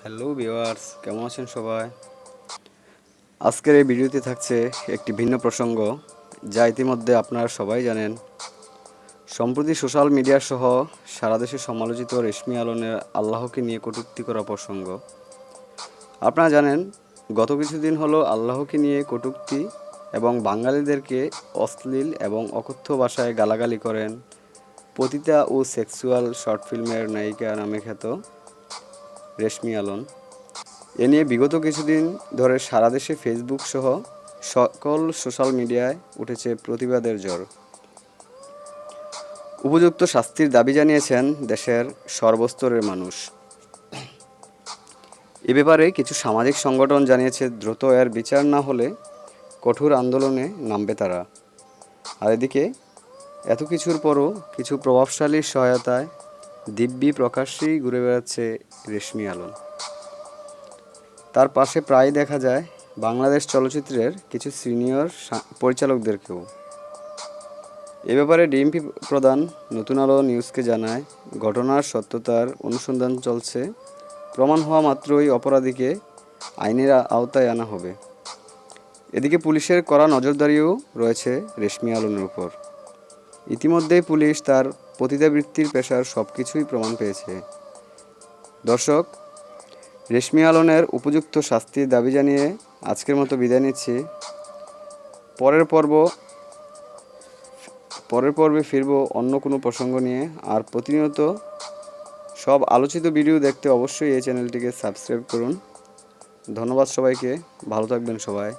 Hello viewers, কেমন আছেন সবাই? আজকের এই ভিডিওতে থাকছে একটি ভিন্ন প্রসঙ্গ, যা ইতিমধ্যে আপনারা সবাই জানেন। সম্প্রতি সোশ্যাল মিডিয়া সহ সারা দেশে সমালোচিত রেশমি আলনের আল্লাহকে নিয়ে কটূক্তি করা প্রসঙ্গ। আপনারা জানেন, গত কিছুদিন হলো আল্লাহকে নিয়ে কটূক্তি এবং বাঙালিদেরকে অশ্লীল এবং অকথ্য ভাষায় গালাগালি করেন পতিতা ও সেক্সুয়াল শর্ট ফিল্মের নায়িকা নামে খ্যাত রেশমি আলন। এ নিয়ে বিগত কিছুদিন ধরে সারা দেশে ফেসবুক সহ সকল সোশ্যাল মিডিয়ায় উঠেছে প্রতিবাদের ঝড়। উপযুক্ত শাস্তির দাবি জানিয়েছেন দেশের সর্বস্তরের মানুষ। এ ব্যাপারে কিছু সামাজিক সংগঠন জানিয়েছে দ্রুত এর বিচার না হলে কঠোর আন্দোলনে নামবে তারা। আর এদিকে এত কিছুর পরও কিছু প্রভাবশালীর সহায়তায় দিব্যি প্রকাশ্যেই ঘুরে বেড়াচ্ছে রেশমি আলন। তার পাশে প্রায় দেখা যায় বাংলাদেশ চলচ্চিত্রের কিছু সিনিয়র পরিচালকদেরকেও। এ ব্যাপারে ডিএমপি প্রধান নতুন আলো নিউজকে জানায়, ঘটনার সত্যতার অনুসন্ধান চলছে, প্রমাণ হওয়া মাত্রই অপরাধীকে আইনের আওতায় আনা হবে। এদিকে পুলিশের কড়া নজরদারিও রয়েছে রেশমি আলনের উপর। ইতিমধ্যেই পুলিশ তার পতিতাবৃত্তির পেশার সব কিছুই প্রমাণ পেয়েছে। দর্শক, রেশমি আলনের উপযুক্ত শাস্তির দাবি জানিয়ে আজকের মতো বিদায় নিচ্ছি। পরের পর্বে ফিরব অন্য কোনো প্রসঙ্গ নিয়ে। আর প্রতিনিয়ত সব আলোচিত ভিডিও দেখতে অবশ্যই এই চ্যানেলটিকে সাবস্ক্রাইব করুন। ধন্যবাদ সবাইকে, ভালো থাকবেন সবাই।